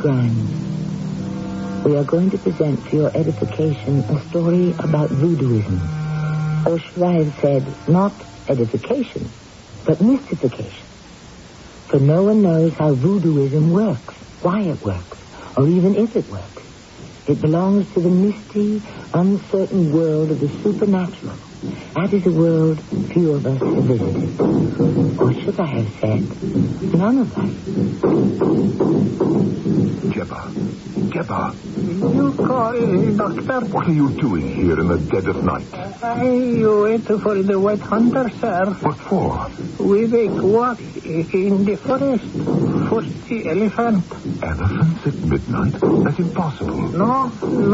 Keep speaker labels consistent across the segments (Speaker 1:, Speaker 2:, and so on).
Speaker 1: Grimes. We are going to present for your edification a story about voodooism. Or should I have said, not edification, but mystification. For no one knows how voodooism works, why it works, or even if it works. It belongs to the misty, uncertain world of the supernatural. That is a world few of us have visited. Or should I have said, none of us.
Speaker 2: Jebba.
Speaker 3: You call, Doctor?
Speaker 2: What are you doing here in the dead of night?
Speaker 3: I wait for the White Hunter, sir.
Speaker 2: What for?
Speaker 3: We make walk in the forest for the elephant.
Speaker 2: Elephants at midnight? That's impossible.
Speaker 3: No,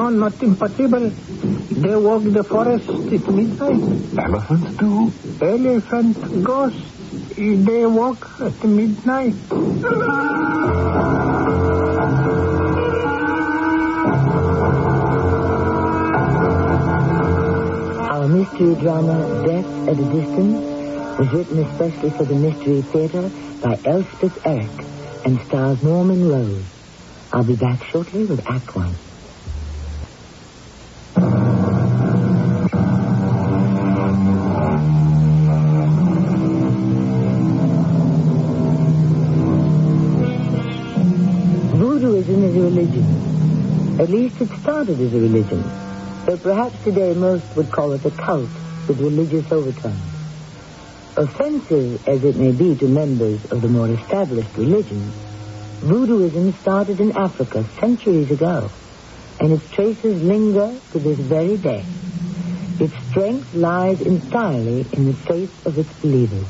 Speaker 3: not impossible. They walk the forest at midnight.
Speaker 2: Elephants do?
Speaker 3: Elephant ghosts, they walk at midnight.
Speaker 1: Our mystery drama, Death at a Distance, was written especially for the Mystery Theater by Elspeth Eric and stars Norman Rose. I'll be back shortly with Act One. Voodooism is a religion. At least it started as a religion. Though perhaps today most would call it a cult with religious overtones. Offensive as it may be to members of the more established religions, voodooism started in Africa centuries ago, and its traces linger to this very day. Its strength lies entirely in the faith of its believers.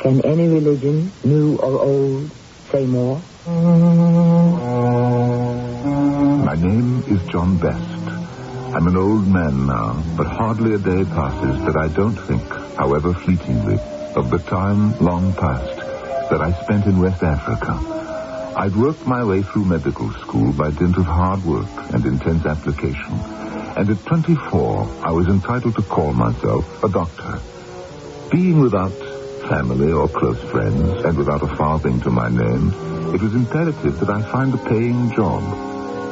Speaker 1: Can any religion, new or old, say more?
Speaker 2: My name is John Best. I'm an old man now, but hardly a day passes that I don't think, however fleetingly, of the time long past that I spent in West Africa. I'd worked my way through medical school by dint of hard work and intense application. And at 24, I was entitled to call myself a doctor. Being without family or close friends, and without a farthing to my name, it was imperative that I find a paying job.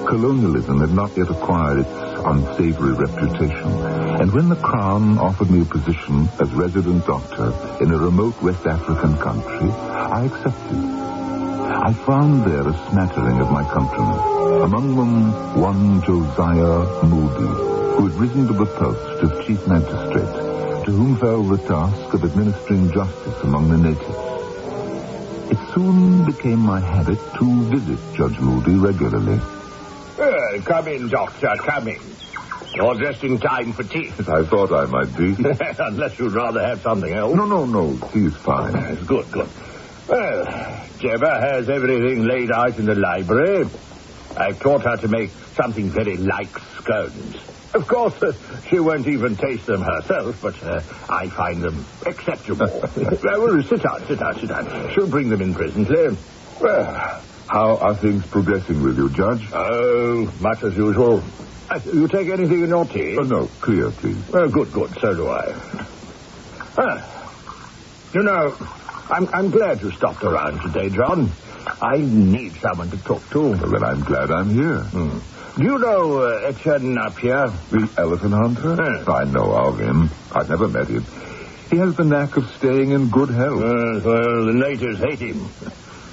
Speaker 2: Colonialism had not yet acquired its unsavory reputation, and when the Crown offered me a position as resident doctor in a remote West African country, I accepted. I found there a smattering of my countrymen, among them one Josiah Moody, who had risen to the post of chief magistrate, to whom fell the task of administering justice among the natives. It soon became my habit to visit Judge Moody regularly.
Speaker 4: Come in, Doctor, come in. You're just in time for tea.
Speaker 2: I thought I might be.
Speaker 4: Unless you'd rather have something else.
Speaker 2: No. Tea is fine.
Speaker 4: Good. Well, Jebba has everything laid out in the library. I've taught her to make something very like scones. Of course, she won't even taste them herself, but I find them acceptable. Well, sit down. She'll bring them in presently.
Speaker 2: Well, how are things progressing with you, Judge?
Speaker 4: Oh, much as usual. You take anything in your tea?
Speaker 2: Oh, no. Clear, please.
Speaker 4: Good. So do I. You know, I'm glad you stopped around today, John. I need someone to talk to.
Speaker 2: Well, then I'm glad I'm here.
Speaker 4: Do you know Etienne Napier?
Speaker 2: The elephant hunter? I know of him. I've never met him. He has the knack of staying in good health.
Speaker 4: Well, the natives hate him.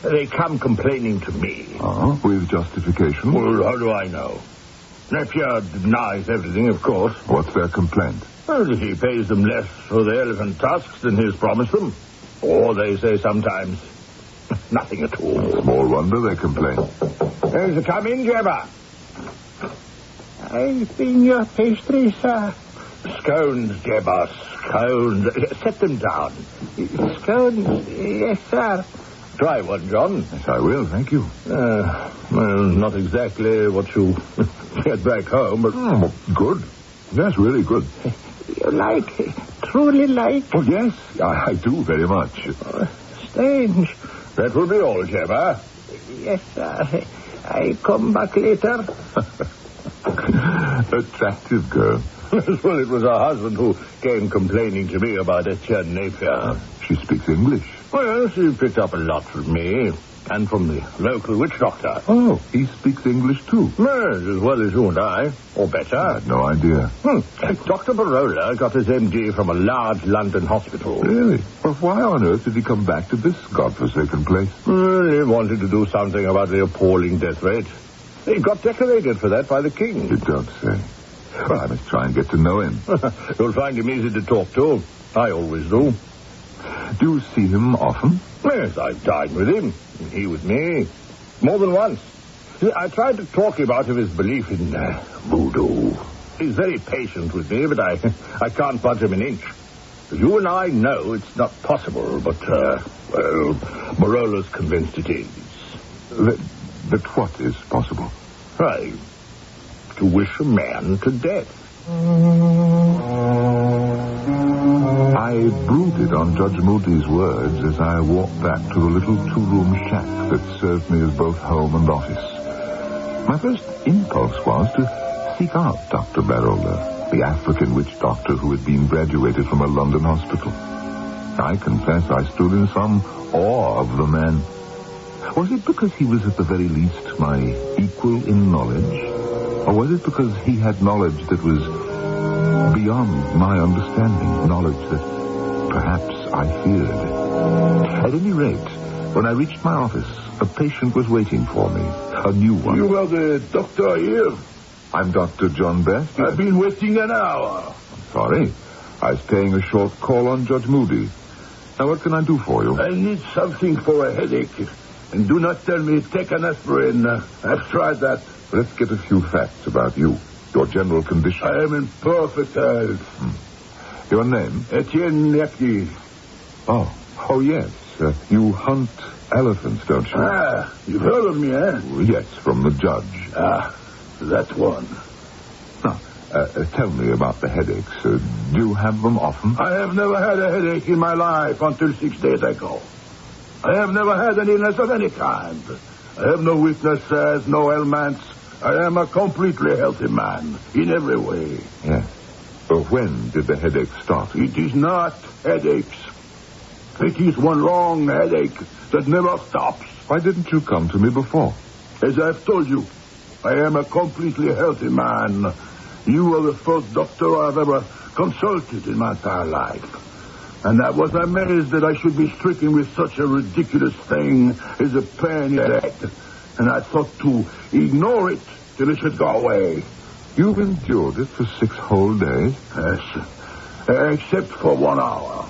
Speaker 4: They come complaining to me.
Speaker 2: With justification?
Speaker 4: Well, how do I know? Napier denies everything, of course.
Speaker 2: What's their complaint?
Speaker 4: Well, that he pays them less for the elephant tusks than he's promised them. Or they say sometimes nothing at all.
Speaker 2: Small wonder they complain.
Speaker 4: Come in, Jebba.
Speaker 3: I've been your pastry, sir.
Speaker 4: Scones, Jebba, scones. Set them down.
Speaker 3: Scones, yes, sir.
Speaker 4: Try one, John.
Speaker 2: Yes, I will, thank you.
Speaker 4: Well, not exactly what you get back home, but...
Speaker 2: Good. Yes, really good.
Speaker 3: You truly like?
Speaker 2: Oh, yes, I do very much.
Speaker 3: Strange.
Speaker 4: That will be all, Jebba.
Speaker 3: Yes, sir. I come back later.
Speaker 2: Attractive girl.
Speaker 4: Well, it was her husband who came complaining to me about Etienne Napier.
Speaker 2: She speaks English.
Speaker 4: Well, she picked up a lot from me. And from the local witch doctor.
Speaker 2: Oh, he speaks English too?
Speaker 4: Yes, as well as you and I. Or better.
Speaker 2: I had no idea.
Speaker 4: Dr. Barola got his MD from a large London hospital.
Speaker 2: Really? Well, why on earth did he come back to this godforsaken place?
Speaker 4: Well, he wanted to do something about the appalling death rate. He got decorated for that by the king.
Speaker 2: You don't say. Well, I must try and get to know him.
Speaker 4: You'll find him easy to talk to. I always do.
Speaker 2: Do you see him often?
Speaker 4: Yes, I've dined with him. And he with me. More than once. I tried to talk him out of his belief in voodoo. He's very patient with me, but I can't budge him an inch. You and I know it's not possible, but, Barola's convinced it is.
Speaker 2: That what is possible?
Speaker 4: Right. To wish a man to death.
Speaker 2: I brooded on Judge Moody's words as I walked back to the little two-room shack that served me as both home and office. My first impulse was to seek out Dr. Barola, the African witch doctor who had been graduated from a London hospital. I confess I stood in some awe of the man. Was it because he was at the very least my equal in knowledge? Or was it because he had knowledge that was beyond my understanding, knowledge that perhaps I feared? At any rate, when I reached my office, a patient was waiting for me, a new one.
Speaker 5: You are the doctor here?
Speaker 2: I'm Dr. John Best.
Speaker 5: I've been waiting an hour.
Speaker 2: Sorry. I was paying a short call on Judge Moody. Now, what can I do for you?
Speaker 5: I need something for a headache. And do not tell me take an aspirin. I've tried that.
Speaker 2: Let's get a few facts about you. Your general condition.
Speaker 5: I am in perfect health.
Speaker 2: Your name?
Speaker 5: Etienne Yaki.
Speaker 2: Oh, yes. You hunt elephants, don't you?
Speaker 5: Ah, you've heard of me, eh?
Speaker 2: Yes, from the judge.
Speaker 5: That one.
Speaker 2: Now, tell me about the headaches. Do you have them often?
Speaker 5: I have never had a headache in my life until 6 days ago. I have never had an illness of any kind. I have no weaknesses, no ailments. I am a completely healthy man in every way.
Speaker 2: Yes. But when did the headache start?
Speaker 5: It is not headaches. It is one long headache that never stops.
Speaker 2: Why didn't you come to me before?
Speaker 5: As I've told you, I am a completely healthy man. You are the first doctor I've ever consulted in my entire life. And I was amazed that I should be stricken with such a ridiculous thing as a pain headache. And I thought to ignore it till it should go away.
Speaker 2: You've endured it for 6 whole days?
Speaker 5: Yes. Except for 1 hour.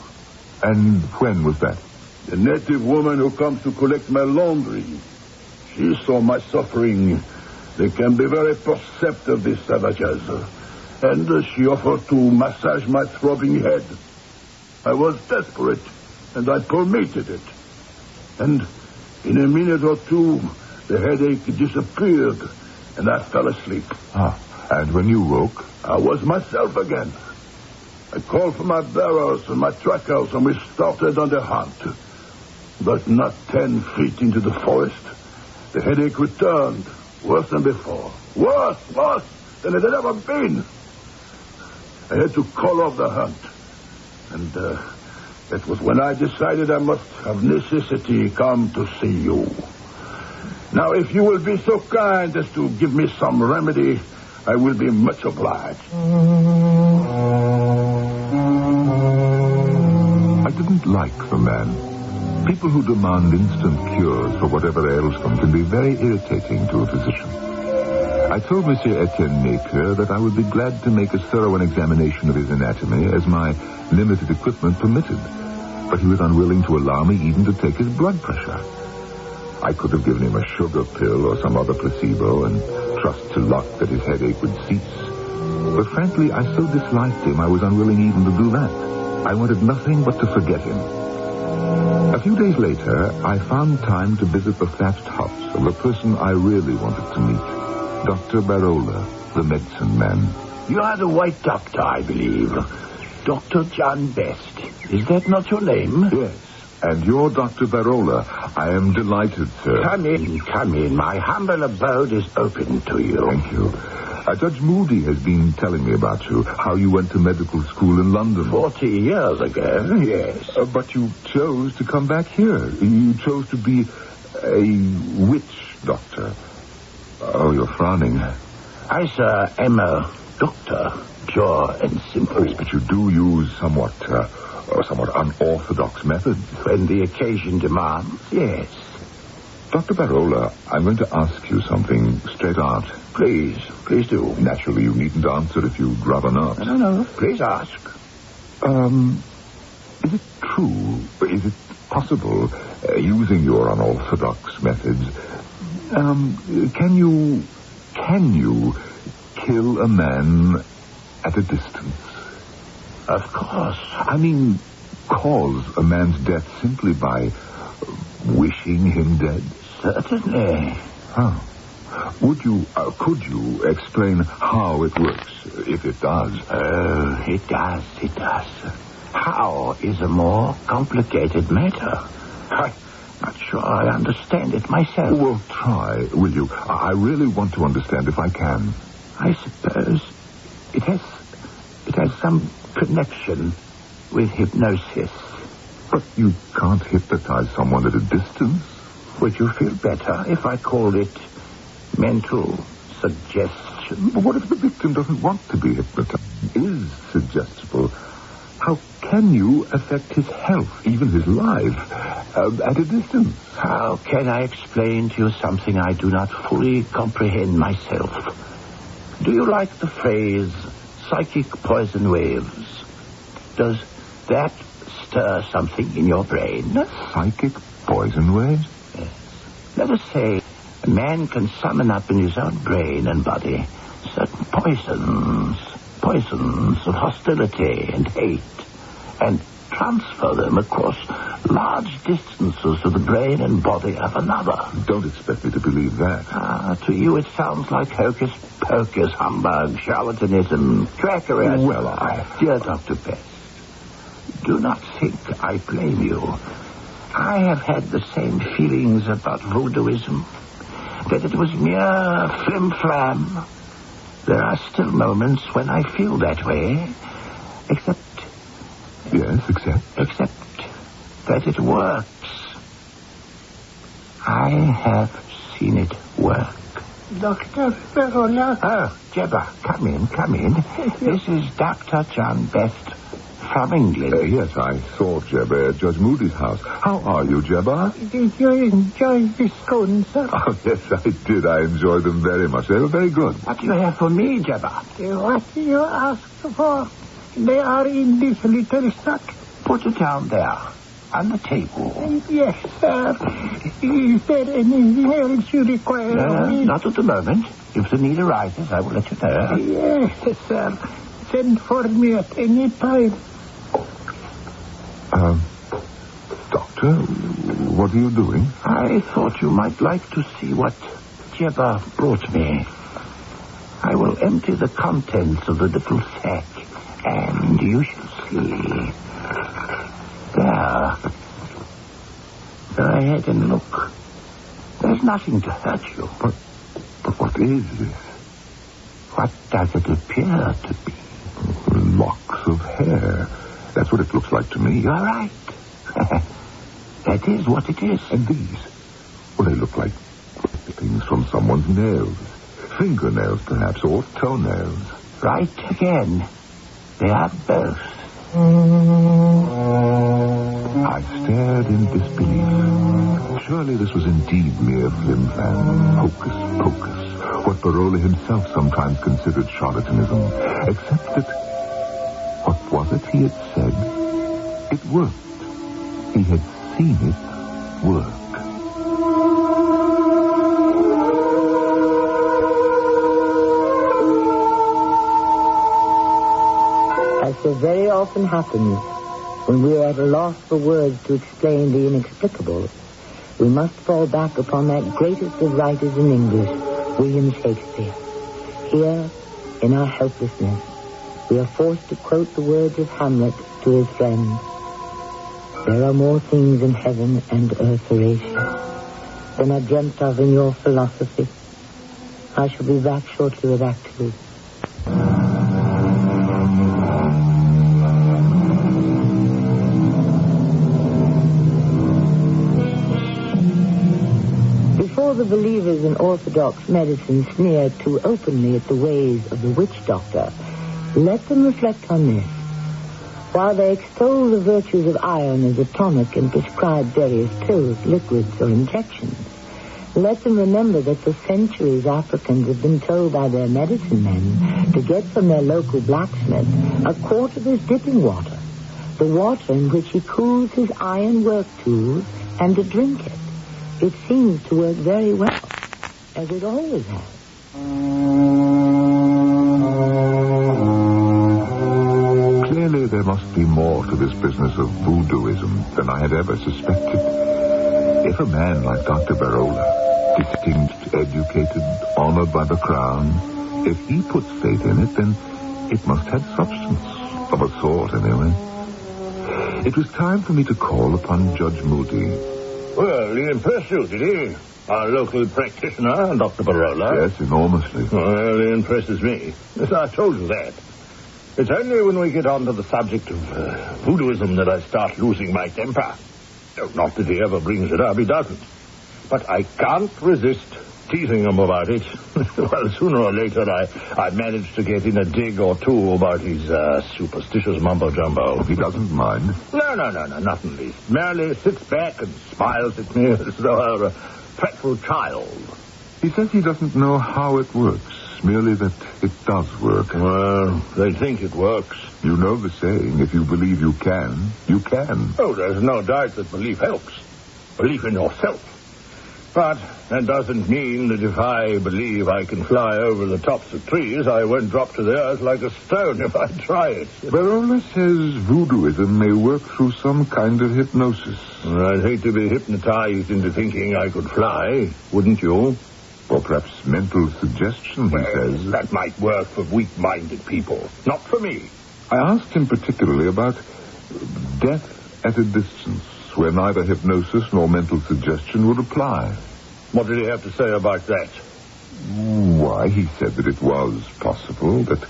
Speaker 2: And when was that?
Speaker 5: The native woman who comes to collect my laundry. She saw my suffering. They can be very perceptive, these savages. And she offered to massage my throbbing head. I was desperate, and I permitted it. And in a minute or two, the headache disappeared, and I fell asleep.
Speaker 2: And when you woke?
Speaker 5: I was myself again. I called for my barrows and my trackers, and we started on the hunt. But not 10 feet into the forest, the headache returned, worse than before. Worse than it had ever been. I had to call off the hunt. And that was when I decided I must of necessity come to see you. Now, if you will be so kind as to give me some remedy, I will be much obliged.
Speaker 2: I didn't like the man. People who demand instant cures for whatever ails them can be very irritating to a physician. I told Monsieur Etienne Napier that I would be glad to make as thorough an examination of his anatomy as my limited equipment permitted, but he was unwilling to allow me even to take his blood pressure. I could have given him a sugar pill or some other placebo and trust to luck that his headache would cease. But frankly, I so disliked him I was unwilling even to do that. I wanted nothing but to forget him. A few days later, I found time to visit the thatched hut of the person I really wanted to meet, Dr. Barola, the medicine man.
Speaker 5: You are the white doctor, I believe. Dr. John Best. Is that not your name?
Speaker 2: Yes. And you're Dr. Barola. I am delighted, sir.
Speaker 5: Come in. My humble abode is open to you.
Speaker 2: Thank you. Judge Moody has been telling me about you, how you went to medical school in London.
Speaker 5: 40 years ago, yes.
Speaker 2: But you chose to come back here. You chose to be A witch doctor. Oh, you're frowning.
Speaker 5: I, sir, am a doctor, pure and simple.
Speaker 2: Yes, but you do use somewhat unorthodox methods.
Speaker 5: When the occasion demands, yes.
Speaker 2: Dr. Barola, I'm going to ask you something straight out.
Speaker 5: Please do.
Speaker 2: Naturally, you needn't answer if you'd rather not.
Speaker 5: No. Please ask.
Speaker 2: Is it true, is it possible, using your unorthodox methods, can you kill a man at a distance?
Speaker 5: Of course.
Speaker 2: I mean, cause a man's death simply by wishing him dead?
Speaker 5: Certainly.
Speaker 2: How? Could you explain how it works, if it does?
Speaker 5: It does. How is a more complicated matter. I'm not sure I understand it myself.
Speaker 2: Well, try, will you? I really want to understand if I can.
Speaker 5: I suppose it has some connection with hypnosis.
Speaker 2: But you can't hypnotize someone at a distance.
Speaker 5: Would you feel better if I called it mental suggestion?
Speaker 2: But what if the victim doesn't want to be hypnotized? Is suggestible. How can you affect his health, even his life, at a distance?
Speaker 5: How can I explain to you something I do not fully comprehend myself? Do you like the phrase psychic poison waves? Does that stir something in your brain?
Speaker 2: Psychic poison waves?
Speaker 5: Yes. Let us say a man can summon up in his own brain and body certain poisons of hostility and hate, and transfer them across large distances of the brain and body of another.
Speaker 2: Don't expect me to believe that.
Speaker 5: To you it sounds like hocus-pocus, humbug, charlatanism, trickery.
Speaker 2: Well,
Speaker 5: Dear Dr. Best, do not think I blame you. I have had the same feelings about voodooism, that it was mere flim-flam. There are still moments when I feel that way, except that it works. I have seen it work.
Speaker 3: Dr. Barola.
Speaker 5: Oh, Jebba, come in. This is Dr. John Best from England.
Speaker 2: Yes, I saw Jebba at Judge Moody's house. How are you, Jebba?
Speaker 3: Did you enjoy the scones, sir?
Speaker 2: Oh, yes, I did. I enjoyed them very much. They were very good.
Speaker 5: What do you have for me, Jebba?
Speaker 3: What you asked for? They are in this little sack.
Speaker 5: Put it down there, on the table.
Speaker 3: Yes, sir. Is there anything else you require of me?
Speaker 5: Not at the moment. If the need arises, I will let you know.
Speaker 3: Yes, sir. Send for me at any time.
Speaker 2: Doctor, what are you doing?
Speaker 5: I thought you might like to see what Jebba brought me. I will empty the contents of the little sack, and you shall see. There. Go ahead and look. There's nothing to hurt you.
Speaker 2: But what is this?
Speaker 5: What does it appear to be?
Speaker 2: Locks of hair. That's what it looks like to me.
Speaker 5: You're right. That is what it is.
Speaker 2: And these? Well, they look like things from someone's nails. Fingernails, perhaps, or toenails.
Speaker 5: Right again. They are both.
Speaker 2: I stared in disbelief. Surely this was indeed mere flim-flam, hocus-pocus, what Barola himself sometimes considered charlatanism, except that, what was it he had said? It worked. He had seen it work.
Speaker 1: As so very often happens, when we are at a loss for words to explain the inexplicable, we must fall back upon that greatest of writers in English, William Shakespeare. Here, in our helplessness, we are forced to quote the words of Hamlet to his friend. There are more things in heaven and earth, Horatio, than I dreamt of in your philosophy. I shall be back shortly with Act 2. conservatives in orthodox medicine sneer too openly at the ways of the witch doctor, let them reflect on this. While they extol the virtues of iron as a tonic and prescribe various pills, liquids, or injections, let them remember that for centuries Africans have been told by their medicine men to get from their local blacksmith a quart of his dipping water, the water in which he cools his iron work tools, and to drink it. It seems to work very well, as it always has.
Speaker 2: Clearly there must be more to this business of voodooism than I had ever suspected. If a man like Dr. Barola, distinct, educated, honored by the crown, if he puts faith in it, then it must have substance, of a sort anyway. It was time for me to call upon Judge Moody.
Speaker 4: Well, he impressed you, did he? Our local practitioner, Dr. Barola.
Speaker 2: Yes, enormously.
Speaker 4: Well, he impresses me. Yes, I told you that. It's only when we get on to the subject of voodooism that I start losing my temper. No, not that he ever brings it up, he doesn't. But I can't resist teasing him about it. Well, sooner or later, I managed to get in a dig or two about his superstitious mumbo-jumbo.
Speaker 2: He doesn't mind?
Speaker 4: No, not in the least. Merely sits back and smiles at me as though I were a fretful child.
Speaker 2: He says he doesn't know how it works, merely that it does work.
Speaker 4: Well, they think it works.
Speaker 2: You know the saying, if you believe you can, you can.
Speaker 4: Oh, there's no doubt that belief helps. Belief in yourself. But that doesn't mean that if I believe I can fly over the tops of trees, I won't drop to the earth like a stone if I try it.
Speaker 2: Barola says voodooism may work through some kind of hypnosis.
Speaker 4: I'd hate to be hypnotized into thinking I could fly, wouldn't you?
Speaker 2: Or perhaps mental suggestion, he says.
Speaker 4: That might work for weak-minded people. Not for me.
Speaker 2: I asked him particularly about death at a distance, where neither hypnosis nor mental suggestion would apply.
Speaker 4: What did he have to say about that?
Speaker 2: Why, he said that it was possible that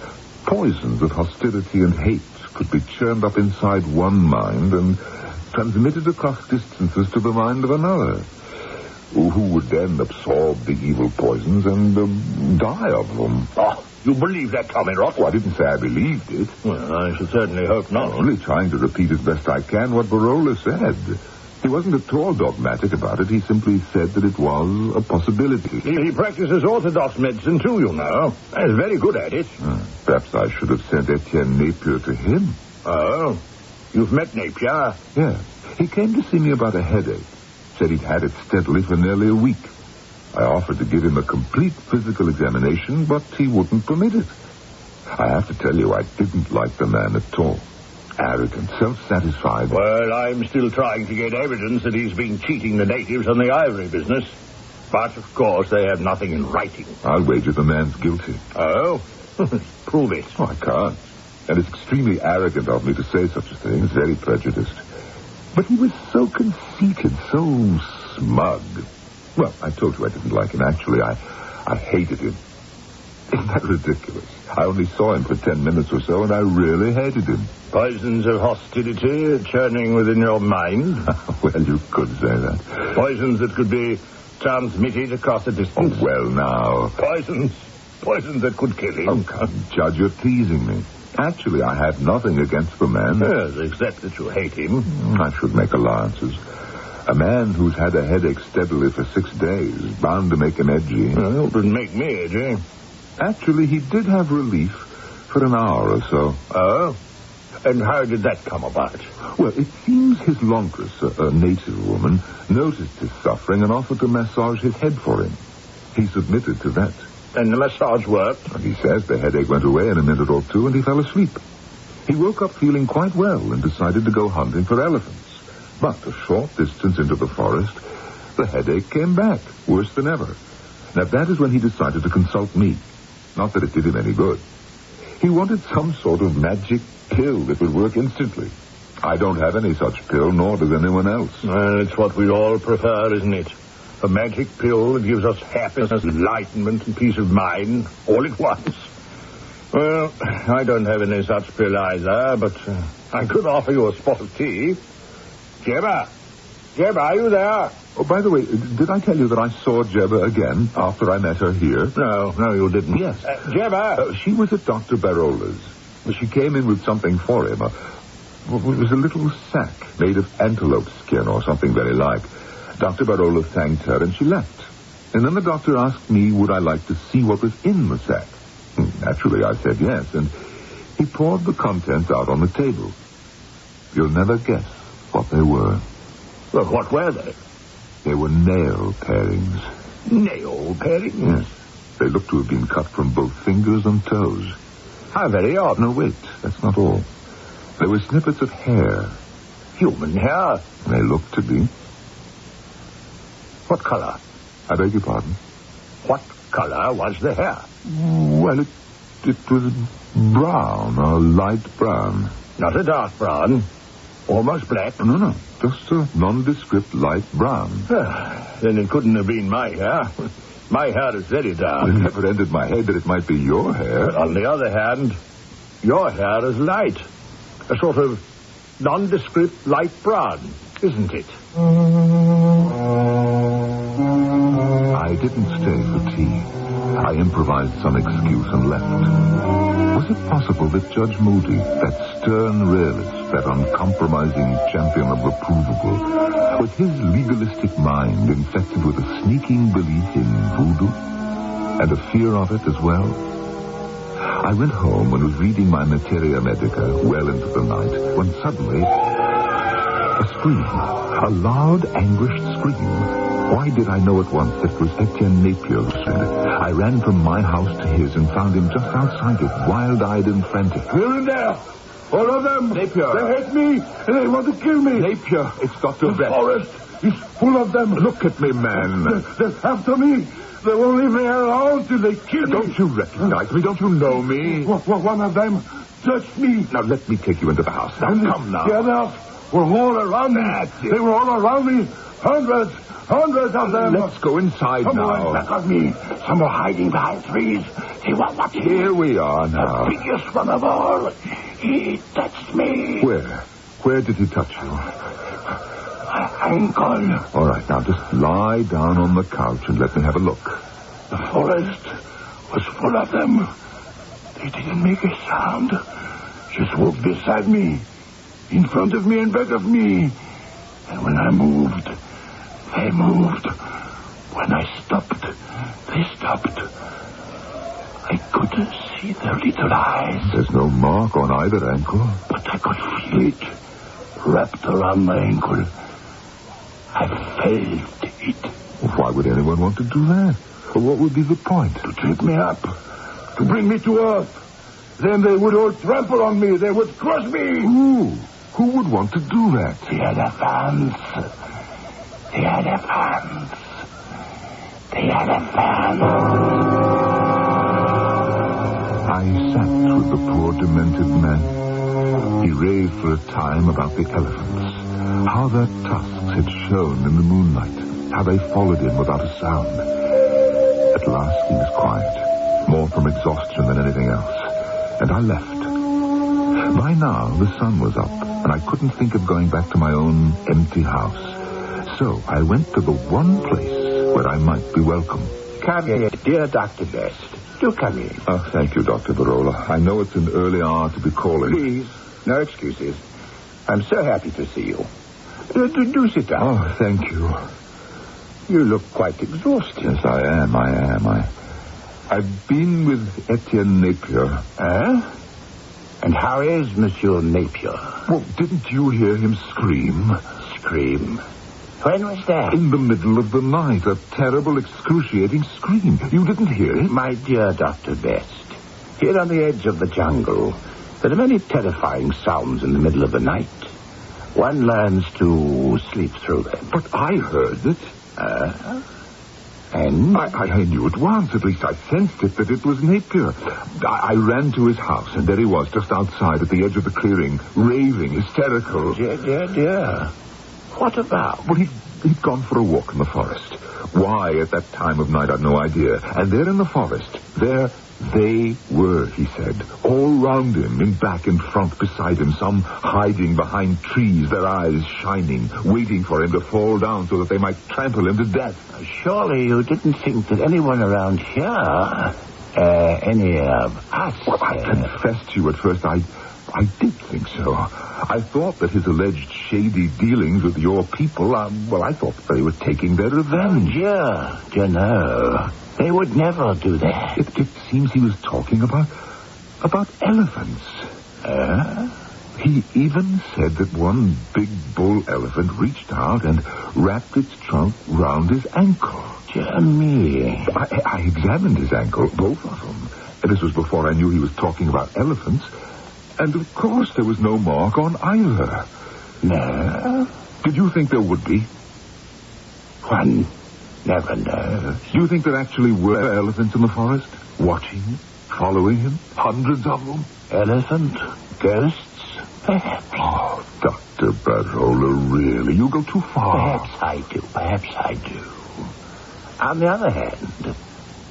Speaker 2: poisons of hostility and hate could be churned up inside one mind and transmitted across distances to the mind of another, who would then absorb the evil poisons and die of them.
Speaker 4: Oh, you believe that, Tommy Rot?
Speaker 2: Well, I didn't say I believed it.
Speaker 4: Well, I should certainly hope not.
Speaker 2: I'm only trying to repeat as best I can what Barola said. He wasn't at all dogmatic about it. He simply said that it was a possibility.
Speaker 4: He practices orthodox medicine, too, you know. He's very good at it.
Speaker 2: Perhaps I should have sent Etienne Napier to him.
Speaker 4: Oh, you've met Napier?
Speaker 2: Yeah. He came to see me about a headache. Said he'd had it steadily for nearly a week. I offered to give him a complete physical examination, but he wouldn't permit it. I have to tell you, I didn't like the man at all. Arrogant, self-satisfied.
Speaker 4: Well, I'm still trying to get evidence that he's been cheating the natives on the ivory business. But, of course, they have nothing in writing.
Speaker 2: I'll wager the man's guilty.
Speaker 4: Oh? Prove it.
Speaker 2: Oh, I can't. And it's extremely arrogant of me to say such a thing. It's very prejudiced. But he was so conceited, so smug. Well, I told you I didn't like him. Actually, I hated him. Isn't that ridiculous? I only saw him for 10 minutes or so, and I really hated him.
Speaker 4: Poisons of hostility churning within your mind?
Speaker 2: Well, you could say that.
Speaker 4: Poisons that could be transmitted across a distance?
Speaker 2: Oh, well, now.
Speaker 4: Poisons that could kill him.
Speaker 2: Oh, come, Judge, you're teasing me. Actually, I have nothing against the man.
Speaker 4: Yes, except that you hate him.
Speaker 2: I should make allowances. A man who's had a headache steadily for 6 days is bound to make him edgy.
Speaker 4: Well, it wouldn't make me edgy.
Speaker 2: Actually, he did have relief for an hour or so.
Speaker 4: Oh? And how did that come about?
Speaker 2: Well, it seems his laundress, a native woman, noticed his suffering and offered to massage his head for him. He submitted to that.
Speaker 4: And the massage worked?
Speaker 2: And he says the headache went away in a minute or two and he fell asleep. He woke up feeling quite well and decided to go hunting for elephants. But a short distance into the forest, the headache came back, worse than ever. Now, that is when he decided to consult me. Not that it did him any good. He wanted some sort of magic pill that would work instantly. I don't have any such pill, nor does anyone else.
Speaker 4: Well, it's what we all prefer, isn't it? A magic pill that gives us happiness, enlightenment, and peace of mind, all at once. Well, I don't have any such pill either, but I could offer you a spot of tea. Jeb, are you there?
Speaker 2: Oh, by the way, did I tell you that I saw Jebba again after I met her here?
Speaker 4: No, you didn't.
Speaker 2: Yes.
Speaker 4: Jebba!
Speaker 2: She was at Dr. Barola's. She came in with something for him. It was a little sack made of antelope skin or something very like. Dr. Barola thanked her and she left. And then the doctor asked me would I like to see what was in the sack. Naturally, I said yes, and he poured the contents out on the table. You'll never guess what they were.
Speaker 4: Well, what were they?
Speaker 2: They were nail parings.
Speaker 4: Nail parings?
Speaker 2: Yes. They looked to have been cut from both fingers and toes.
Speaker 4: How very odd.
Speaker 2: No, wait, that's not all. There were snippets of hair.
Speaker 4: Human hair?
Speaker 2: They looked to be.
Speaker 4: What color?
Speaker 2: I beg your pardon?
Speaker 4: What color was the hair?
Speaker 2: Well, it was brown, a light brown.
Speaker 4: Not a dark brown. Almost black.
Speaker 2: No. Just a nondescript light brown.
Speaker 4: Then it couldn't have been my hair. My hair is very dark.
Speaker 2: It never entered my head that it might be your hair.
Speaker 4: But on the other hand, your hair is light. A sort of nondescript light brown, isn't it?
Speaker 2: I didn't stay for tea. I improvised some excuse and left. Was it possible that Judge Moody, that stern realist, that uncompromising champion of the provable, was his legalistic mind infected with a sneaking belief in voodoo? And a fear of it as well? I went home and was reading my Materia Medica well into the night when suddenly a scream. A loud, anguished scream. Why did I know at once that it was Etienne Napier who said it? I ran from my house to his and found him just outside it, wild-eyed and frantic.
Speaker 5: They're in there! All of them!
Speaker 2: Napier!
Speaker 5: They hate me, and they want to kill me!
Speaker 2: Napier, it's Dr.
Speaker 5: The
Speaker 2: Best.
Speaker 5: forest is full of them!
Speaker 2: Look at me, man!
Speaker 5: They're after me! They won't leave me alone till they kill me!
Speaker 2: Don't you recognize me? Don't you know me?
Speaker 5: One of them touched me!
Speaker 2: Now, let me take you into the house. Now, come now.
Speaker 5: The others were all around me. They were all around me. Hundreds of them.
Speaker 2: Let's go inside
Speaker 5: Some
Speaker 2: now.
Speaker 5: were back of me. Some were hiding behind trees. They were watching.
Speaker 2: Here we are now.
Speaker 5: The biggest one of all. He touched me.
Speaker 2: Where? Where did he touch you?
Speaker 5: My ankle.
Speaker 2: All right, now just lie down on the couch and let me have a look.
Speaker 5: The forest was full of them. They didn't make a sound. Just walked beside me, in front of me and back of me. And when I moved, they moved. When I stopped, they stopped. I could see their little eyes.
Speaker 2: There's no mark on either ankle.
Speaker 5: But I could feel it wrapped around my ankle. I felt it.
Speaker 2: Why would anyone want to do that? What would be the point?
Speaker 5: To trip me up. To bring me to earth. Then they would all trample on me. They would crush me.
Speaker 2: Who would want to do that?
Speaker 5: The elephants. The elephants. The elephants.
Speaker 2: I sat with the poor demented man. He raved for a time about the elephants. How their tusks had shone in the moonlight. How they followed him without a sound. At last he was quiet. More from exhaustion than anything else. And I left. By now the sun was up, and I couldn't think of going back to my own empty house. So I went to the one place where I might be welcome.
Speaker 4: Come in, dear Dr. Best. Do come in.
Speaker 2: Oh, thank you, Dr. Barola. I know it's an early hour to be calling.
Speaker 4: Please, no excuses. I'm so happy to see you. Do sit down.
Speaker 2: Oh, thank you.
Speaker 4: You look quite exhausted.
Speaker 2: Yes, I am. I've been with Etienne Napier.
Speaker 4: And how is Monsieur Napier?
Speaker 2: Well, didn't you hear him scream?
Speaker 4: Scream? When was that?
Speaker 2: In the middle of the night. A terrible, excruciating scream. You didn't hear it?
Speaker 4: My dear Dr. Best, here on the edge of the jungle, there are many terrifying sounds in the middle of the night. One learns to sleep through them.
Speaker 2: But I heard it.
Speaker 4: And?
Speaker 2: I knew at once, at least I sensed it, that it was Napier. I ran to his house, and there he was, just outside at the edge of the clearing, raving, hysterical.
Speaker 4: Dear. What about?
Speaker 2: Well, he'd gone for a walk in the forest. Why at that time of night, I've no idea. And there in the forest, There they were, he said, all round him, in back and front beside him, some hiding behind trees, their eyes shining, waiting for him to fall down so that they might trample him to death.
Speaker 4: Surely you didn't think that anyone around here, any of us...
Speaker 2: Well, I confess to you at first, I did think so. I thought that his alleged shady dealings with your people, I thought that they were taking their revenge.
Speaker 4: Oh, dear, no. They would never do that.
Speaker 2: It seems he was talking about elephants. He even said that one big bull elephant reached out and wrapped its trunk round his ankle.
Speaker 4: Dear me.
Speaker 2: I examined his ankle, both of them. And this was before I knew he was talking about elephants. And, of course, there was no mark on either.
Speaker 4: No?
Speaker 2: Did you think there would be?
Speaker 4: One never knows.
Speaker 2: Do you think there actually were elephants in the forest? Watching him? Following him? Hundreds of them?
Speaker 4: Elephant? Ghosts? Perhaps.
Speaker 2: Oh, Dr. Barola, really? You go too far.
Speaker 4: Perhaps I do. On the other hand,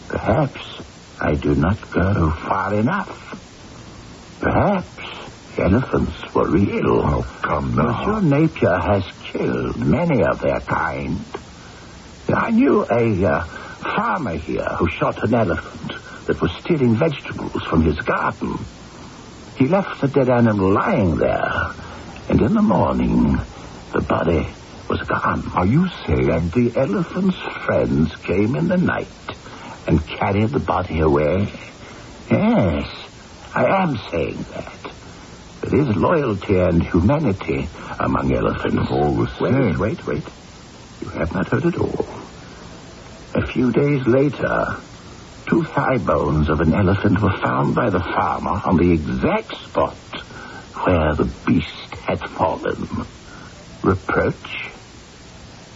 Speaker 4: perhaps I do not go far enough. Perhaps elephants were real.
Speaker 2: Oh, come now.
Speaker 4: Monsieur Napier has killed many of their kind. I knew a farmer here who shot an elephant that was stealing vegetables from his garden. He left the dead animal lying there, and in the morning, the body was gone.
Speaker 2: Are you saying?
Speaker 4: And the elephant's friends came in the night and carried the body away? Yes, I am saying that. There is loyalty and humanity among elephants.
Speaker 2: All the same.
Speaker 4: Wait. You have not heard it all. A few days later, 2 thigh bones of an elephant were found by the farmer on the exact spot where the beast had fallen. Reproach?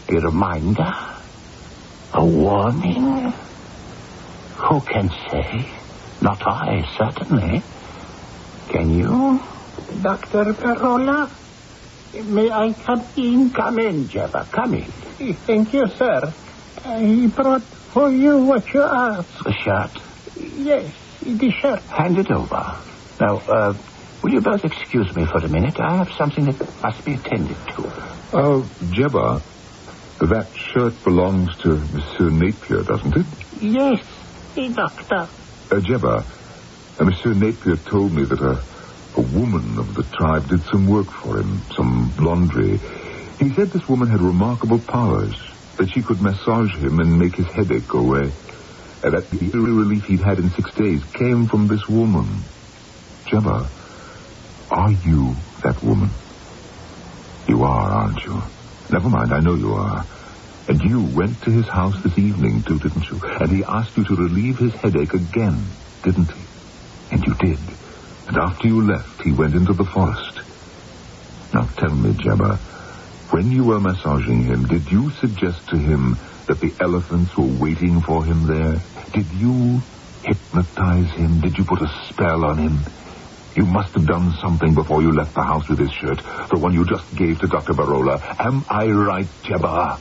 Speaker 4: A reminder? A warning? Who can say? Not I, certainly. Can you?
Speaker 3: Dr. Barola, may I come in?
Speaker 4: Come in, Jebba, come in.
Speaker 3: Thank you, sir. I brought for you what you asked.
Speaker 4: The shirt?
Speaker 3: Yes, the shirt.
Speaker 4: Hand it over. Now, will you both excuse me for a minute? I have something that must be attended to.
Speaker 2: Jebba, that shirt belongs to Monsieur Napier, doesn't it?
Speaker 3: Yes, doctor.
Speaker 2: Jebba, Monsieur Napier told me that a woman of the tribe did some work for him, some laundry. He said this woman had remarkable powers, that she could massage him and make his headache go away, and that the relief he'd had in 6 days came from this woman. Jebba, are you that woman? You are, aren't you? Never mind, I know you are. And you went to his house this evening, too, didn't you? And he asked you to relieve his headache again, didn't he? And you did. And after you left, he went into the forest. Now tell me, Jebba, when you were massaging him, did you suggest to him that the elephants were waiting for him there? Did you hypnotize him? Did you put a spell on him? You must have done something before you left the house with his shirt, the one you just gave to Dr. Barola. Am I right, Jebba?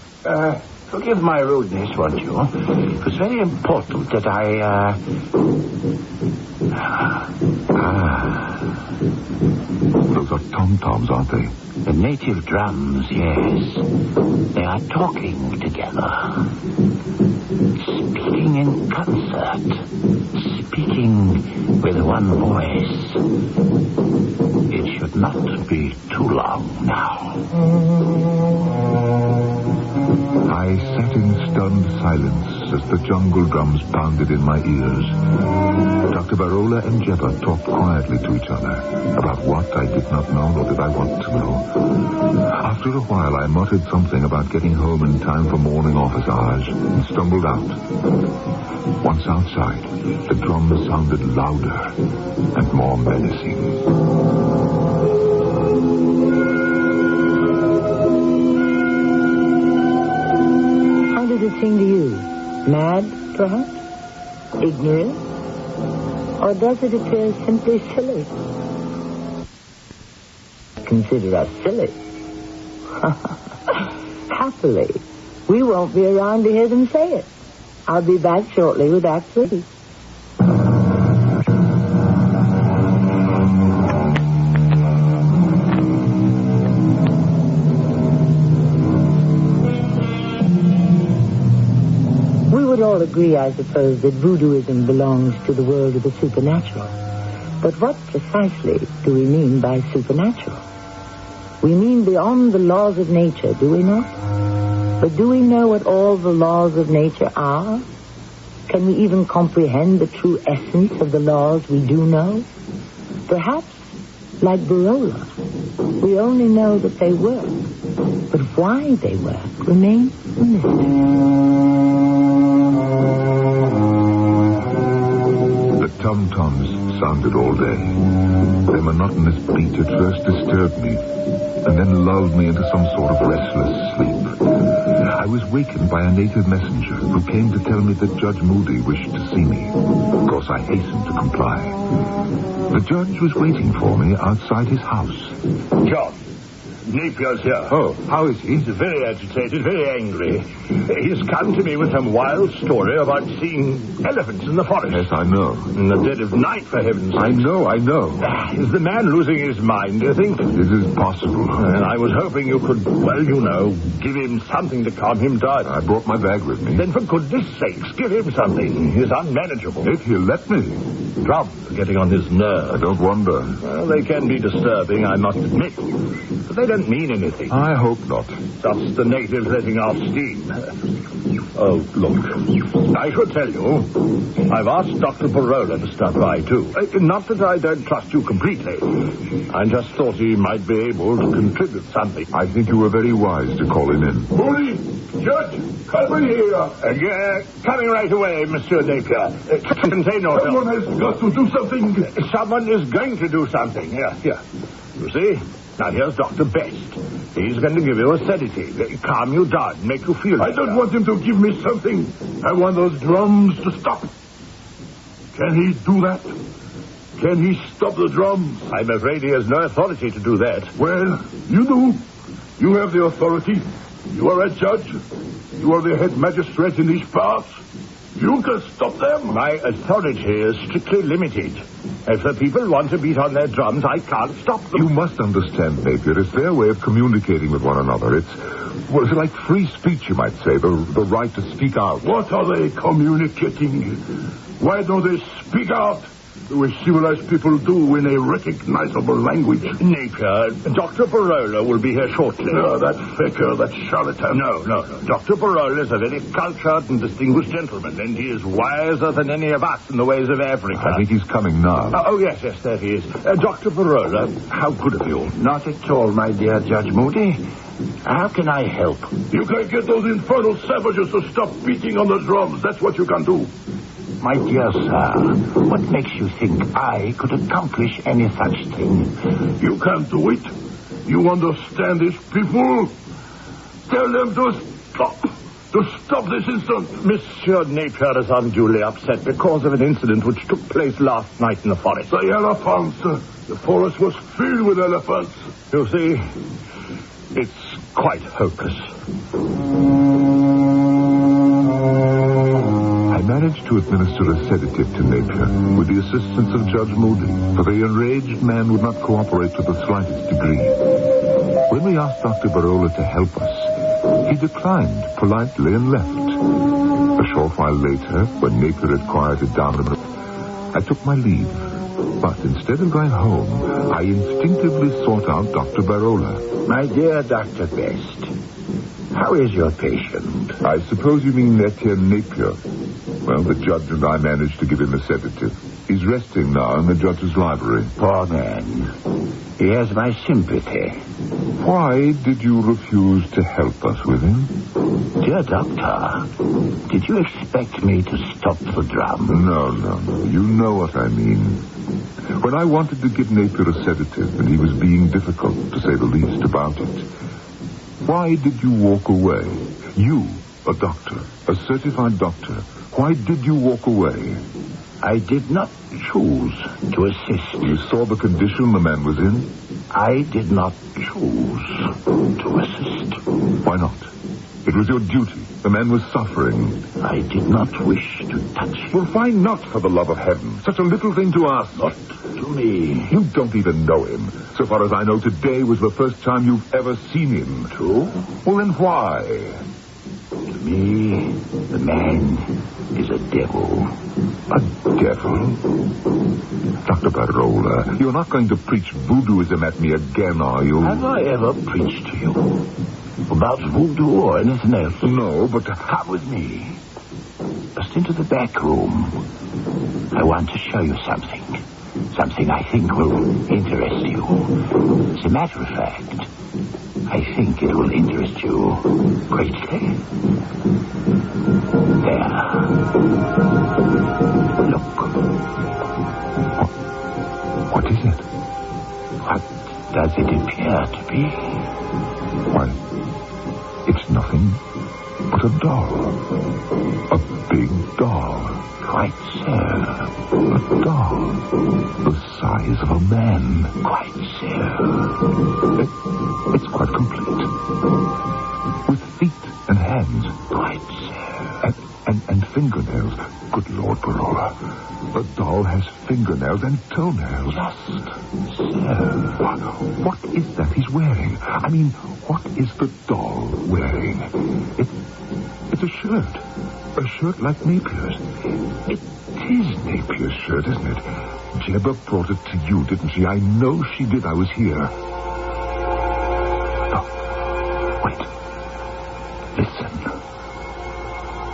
Speaker 4: Forgive my rudeness, won't you? It was very important that I,
Speaker 2: Those are tom-toms, aren't they?
Speaker 4: The native drums, yes. They are talking together. Speaking in concert. Speaking with one voice. It should not be too long now.
Speaker 2: I sat in stunned silence as the jungle drums pounded in my ears. Dr. Barola and Jebba talked quietly to each other. About what I did not know, nor did I want to know. After a while, I muttered something about getting home in time for morning office hours and stumbled out. Once outside, the drums sounded louder and more menacing.
Speaker 1: How does it seem to you? Mad, perhaps? Ignorant? Or does it appear simply silly? Consider us silly. Happily, we won't be around to hear them say it. I'll be back shortly with Act 3. would all agree, I suppose, that voodooism belongs to the world of the supernatural. But what precisely do we mean by supernatural? We mean beyond the laws of nature, do we not? But do we know what all the laws of nature are? Can we even comprehend the true essence of the laws we do know? Perhaps, like Barola, we only know that they work. But why they work remains a mystery.
Speaker 2: The tom-toms sounded all day. Their monotonous beat at first disturbed me, and then lulled me into some sort of restless sleep. I was wakened by a native messenger who came to tell me that Judge Moody wished to see me. Of course, I hastened to comply. The judge was waiting for me outside his house.
Speaker 4: John, Napier's here.
Speaker 2: Oh, how is he?
Speaker 4: He's very agitated, very angry. He's come to me with some wild story about seeing elephants in the forest.
Speaker 2: Yes, I know.
Speaker 4: In the dead of night, for heaven's sake.
Speaker 2: I know.
Speaker 4: Is the man losing his mind, do you think?
Speaker 2: It is possible.
Speaker 4: And I was hoping you could, give him something to calm him down.
Speaker 2: I brought my bag with me.
Speaker 4: Then for goodness sakes, give him something. He's unmanageable.
Speaker 2: If he'll let me.
Speaker 4: Drums are getting on his nerves.
Speaker 2: I don't wonder.
Speaker 4: Well, they can be disturbing, I must admit. But they don't mean anything.
Speaker 2: I hope not.
Speaker 4: Just the natives letting off steam. Oh, look. I should tell you, I've asked Dr. Barola to stop by, too. Not that I don't trust you completely. I just thought he might be able to contribute something.
Speaker 2: I think you were very wise to call him in.
Speaker 5: Moody, Judge, come in here.
Speaker 4: Coming right away, Monsieur Napier. Contain yourself.
Speaker 5: Someone has got to do something.
Speaker 4: Someone is going to do something. Here. You see? Now, here's Dr. Best. He's going to give you a sedative. Calm you down, make you feel better.
Speaker 5: I don't want him to give me something. I want those drums to stop. Can he do that? Can he stop the drums?
Speaker 4: I'm afraid he has no authority to do that.
Speaker 5: Well, you do. You have the authority. You are a judge. You are the head magistrate in these parts. You can stop them.
Speaker 4: My authority is strictly limited. If the people want to beat on their drums, I can't stop them.
Speaker 2: You must understand, Napier. It's their way of communicating with one another. It's like free speech, you might say, the right to speak out.
Speaker 5: What are they communicating? Why don't they speak out? The way civilized people do in a recognizable language.
Speaker 4: Napier, Dr. Barola will be here shortly.
Speaker 5: No, that faker, that charlatan.
Speaker 4: No. Dr. Barola is a very cultured and distinguished gentleman, and he is wiser than any of us in the ways of Africa.
Speaker 2: I think he's coming now.
Speaker 4: Yes, there he is. Dr. Barola, how good of you.
Speaker 6: Not at all, my dear Judge Moody. How can I help?
Speaker 5: You can get those infernal savages to stop beating on the drums. That's what you can do.
Speaker 6: My dear sir, what makes you think I could accomplish any such thing?
Speaker 5: You can't do it. You understand these people? Tell them to stop. To stop this instant.
Speaker 4: Monsieur Napier is unduly upset because of an incident which took place last night in the forest.
Speaker 5: The elephants. The forest was filled with elephants.
Speaker 4: You see, it's quite hopeless.
Speaker 2: I managed to administer a sedative to Napier with the assistance of Judge Moody, for the enraged man would not cooperate to the slightest degree. When we asked Dr. Barola to help us, he declined politely and left. A short while later, when Napier had quieted down a bit, I took my leave. But instead of going home, I instinctively sought out Dr. Barola.
Speaker 6: My dear Dr. Best, how is your patient?
Speaker 2: I suppose you mean Etienne Napier. Well, the judge and I managed to give him a sedative. He's resting now in the judge's library.
Speaker 6: Poor man. He has my sympathy.
Speaker 2: Why did you refuse to help us with him?
Speaker 6: Dear doctor, did you expect me to stop the drum?
Speaker 2: No. You know what I mean. When I wanted to give Napier a sedative, and he was being difficult, to say the least, about it, why did you walk away? You, a doctor, a certified doctor, why did you walk away?
Speaker 6: I did not choose to assist.
Speaker 2: You saw the condition the man was in?
Speaker 6: I did not choose to assist.
Speaker 2: Why not? It was your duty. The man was suffering.
Speaker 6: I did not wish to touch him.
Speaker 2: Well, why not, for the love of heaven? Such a little thing to ask.
Speaker 6: Not to me.
Speaker 2: You don't even know him. So far as I know, today was the first time you've ever seen him.
Speaker 6: True.
Speaker 2: Well, then why?
Speaker 6: To me, the man is a devil.
Speaker 2: A devil? Dr. Barola, you're not going to preach voodooism at me again, are you?
Speaker 6: Have I ever preached to you about voodoo or anything else?
Speaker 2: No, but...
Speaker 6: Come with me. Just into the back room. I want to show you something. Something I think will interest you. As a matter of fact, I think it will interest you greatly. There. Look.
Speaker 2: What is it?
Speaker 6: What does it appear to be?
Speaker 2: Why, it's nothing but a doll. A big doll.
Speaker 6: Quite so.
Speaker 2: A doll the size of a man.
Speaker 6: Quite so.
Speaker 2: It's quite complete. With feet and hands.
Speaker 6: Quite so.
Speaker 2: And fingernails. Good Lord, Barola. The doll has fingernails and toenails.
Speaker 6: Just so.
Speaker 2: What is that he's wearing? I mean, what is the doll wearing? It's a shirt. A shirt like Napier's. It is Napier's shirt, isn't it? Jebba brought it to you, didn't she? I know she did. I was here. Oh, wait.
Speaker 6: Listen.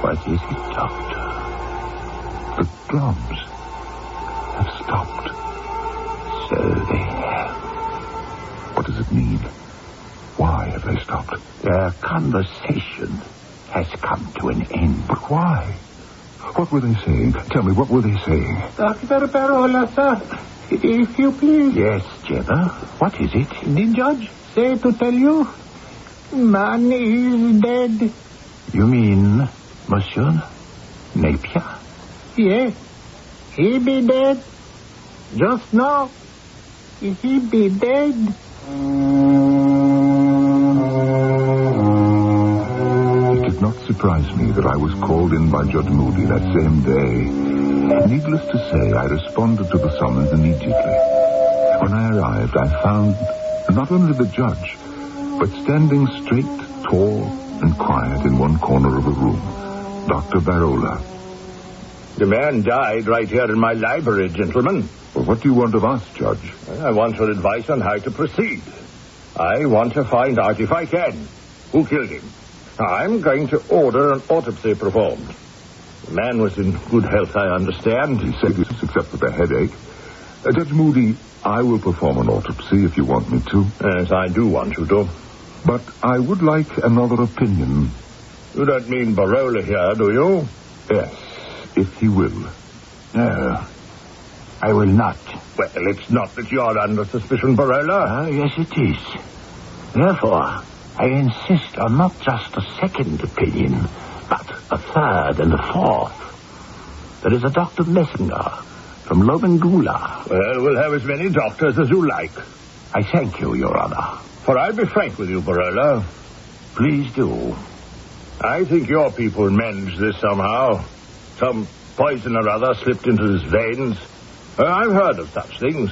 Speaker 6: What is it, Doctor?
Speaker 2: The drums have stopped.
Speaker 6: So they have.
Speaker 2: What does it mean? Why have they stopped?
Speaker 6: Their conversation has come to an end.
Speaker 2: But why? What were they saying? Tell me, what were they saying?
Speaker 3: Dr. Barola, sir, if you please.
Speaker 6: Yes, Jebba. What is it?
Speaker 3: The judge say to tell you, man is dead.
Speaker 6: You mean Monsieur Napier?
Speaker 3: Yes, he be dead. Just now, he be dead.
Speaker 2: It did not surprise me that I was called in by Judge Moody that same day. Needless to say, I responded to the summons immediately. When I arrived, I found not only the judge, but standing straight, tall, and quiet in one corner of the room, Dr. Barola.
Speaker 4: The man died right here in my library, gentlemen.
Speaker 2: Well, what do you want of us, Judge?
Speaker 4: I want your advice on how to proceed. I want to find out, if I can, who killed him. I'm going to order an autopsy performed. The man was in good health, I understand.
Speaker 2: He said this, except for the headache. Judge Moody, I will perform an autopsy if you want me to.
Speaker 4: Yes, I do want you to.
Speaker 2: But I would like another opinion.
Speaker 4: You don't mean Barola here, do you?
Speaker 2: Yes, if he will.
Speaker 6: No, I will not.
Speaker 4: Well, it's not that you're under suspicion, Barola.
Speaker 6: Yes, it is. Therefore, I insist on not just a second opinion, but a third and a fourth. There is a Dr. Messinger from Lobengula.
Speaker 4: Well, we'll have as many doctors as you like.
Speaker 6: I thank you, Your Honor.
Speaker 4: For I'll be frank with you, Barola.
Speaker 6: Please do.
Speaker 4: I think your people managed this somehow. Some poison or other slipped into his veins. I've heard of such things.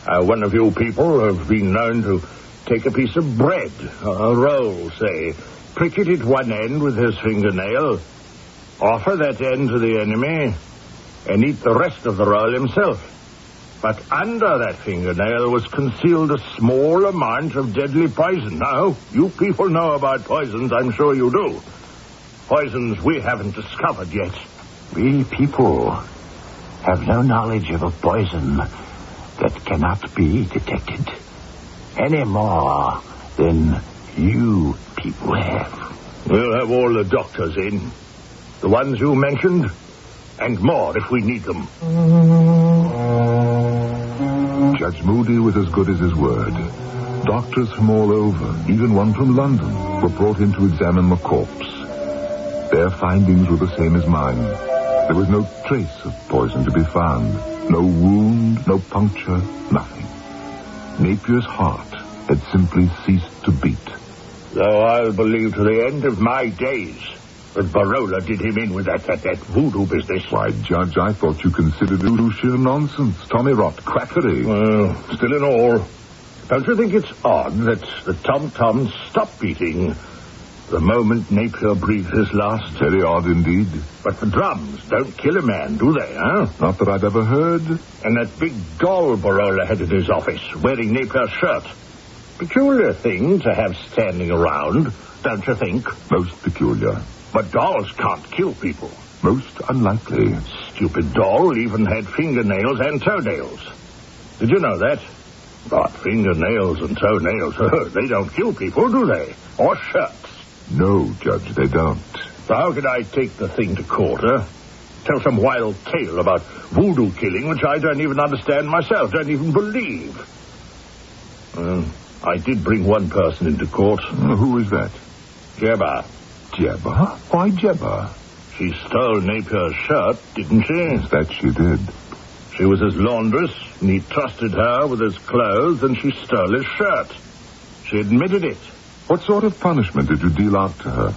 Speaker 4: One of you people have been known to take a piece of bread, a roll, say, prick it at one end with his fingernail, offer that end to the enemy, and eat the rest of the roll himself. But under that fingernail was concealed a small amount of deadly poison. Now, you people know about poisons, I'm sure you do. Poisons we haven't discovered yet.
Speaker 6: We people have no knowledge of a poison that cannot be detected, any more than you people have.
Speaker 4: We'll have all the doctors in. The ones you mentioned, and more if we need them.
Speaker 2: Judge Moody was as good as his word. Doctors from all over, even one from London, were brought in to examine the corpse. Their findings were the same as mine. There was no trace of poison to be found. No wound, no puncture, nothing. Napier's heart had simply ceased to beat.
Speaker 4: So I'll believe to the end of my days that Barola did him in with that voodoo business.
Speaker 2: Why, Judge, I thought you considered voodoo sheer nonsense, tommy rot, quackery.
Speaker 4: Well, still in all, don't you think it's odd that the tom-toms stopped beating The moment Napier breathed his last.
Speaker 2: Very odd indeed.
Speaker 4: But the drums don't kill a man, do they, huh?
Speaker 2: Not that I'd ever heard.
Speaker 4: And that big doll Barola had in his office, wearing Napier's shirt. Peculiar thing to have standing around, don't you think?
Speaker 2: Most peculiar.
Speaker 4: But dolls can't kill people.
Speaker 2: Most unlikely.
Speaker 4: Stupid doll even had fingernails and toenails. Did you know that? But fingernails and toenails, they don't kill people, do they? Or shirts.
Speaker 2: No, Judge, they don't.
Speaker 4: So how could I take the thing to court, huh? Tell some wild tale about voodoo killing, which I don't even understand myself, don't even believe. I did bring one person into court.
Speaker 2: Who is that?
Speaker 4: Jebba.
Speaker 2: Jebba? Why Jebba?
Speaker 4: She stole Napier's shirt, didn't she?
Speaker 2: Yes, that she did.
Speaker 4: She was his laundress, and he trusted her with his clothes, and she stole his shirt. She admitted it.
Speaker 2: What sort of punishment did you deal out to her?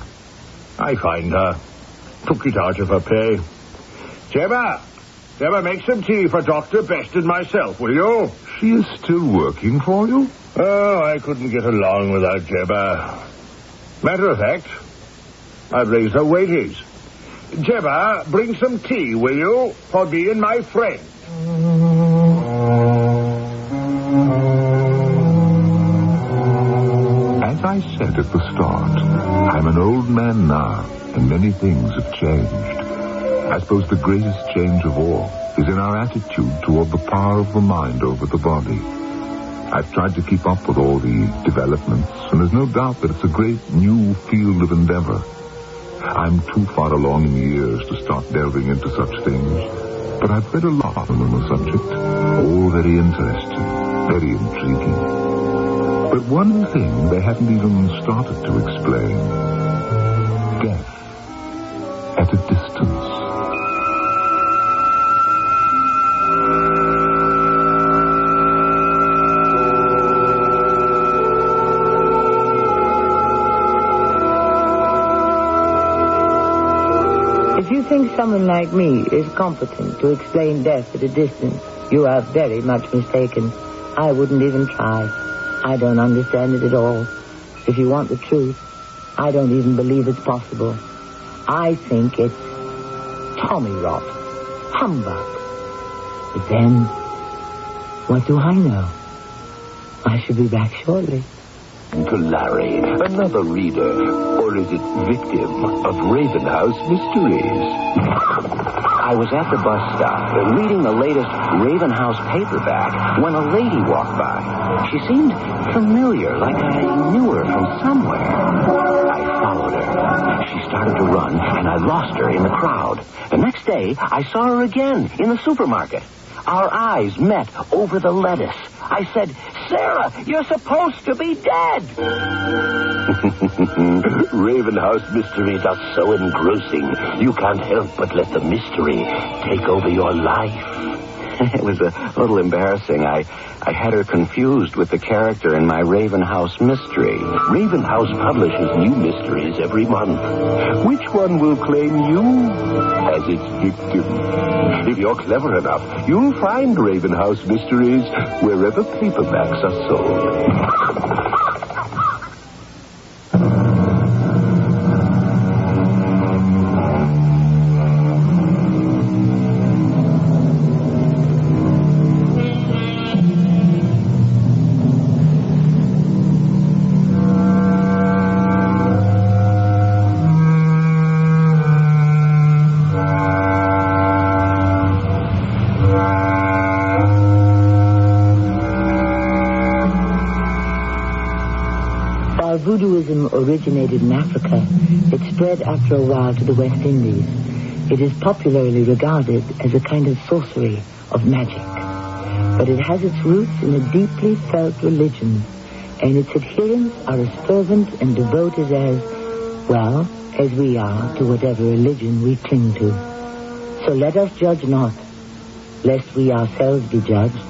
Speaker 4: I fined her. Took it out of her pay. Jebba, make some tea for Dr. Best and myself, will you?
Speaker 2: She is still working for you?
Speaker 4: Oh, I couldn't get along without Jebba. Matter of fact, I've raised her wages. Jebba, bring some tea, will you, for me and my friend.
Speaker 2: As I said at the start, I'm an old man now, and many things have changed. I suppose the greatest change of all is in our attitude toward the power of the mind over the body. I've tried to keep up with all the developments, and there's no doubt that it's a great new field of endeavor. I'm too far along in years to start delving into such things, but I've read a lot on the subject, all very interesting, very intriguing. But one thing they haven't even started to explain: death at a distance.
Speaker 1: If you think someone like me is competent to explain death at a distance, you are very much mistaken. I wouldn't even try. I don't understand it at all. If you want the truth, I don't even believe it's possible. I think it's tommy rot, humbug. But then, what do I know? I shall be back shortly.
Speaker 6: To Larry, another reader, or is it victim, of Ravenhouse Mysteries. I was at the bus stop, reading the latest Ravenhouse paperback, when a lady walked by. She seemed familiar, like I knew her from somewhere. I followed her. She started to run, and I lost her in the crowd. The next day, I saw her again in the supermarket. Our eyes met over the lettuce. I said, "Sarah, you're supposed to be dead." Ravenhouse Mysteries are so engrossing, you can't help but let the mystery take over your life. It was a little embarrassing. I had her confused with the character in my Ravenhouse mystery. Ravenhouse publishes new mysteries every month. Which one will claim you as its victim? If you're clever enough, you'll find Ravenhouse Mysteries wherever paperbacks are sold.
Speaker 1: Voodooism originated in Africa. It spread after a while to the West Indies. It is popularly regarded as a kind of sorcery, of magic. But it has its roots in a deeply felt religion, and its adherents are as fervent and devoted as we are to whatever religion we cling to. So let us judge not, lest we ourselves be judged.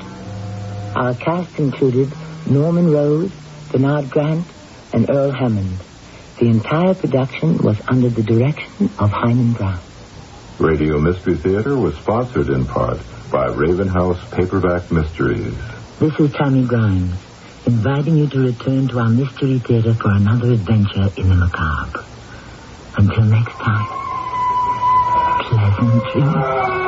Speaker 1: Our cast included Norman Rose, Bernard Grant, and Earl Hammond. The entire production was under the direction of Himan Brown.
Speaker 2: Radio Mystery Theater was sponsored in part by Ravenhouse Paperback Mysteries.
Speaker 1: This is Tammy Grimes. inviting you to return to our Mystery Theater for another adventure in the macabre. Until next time, pleasant dreams.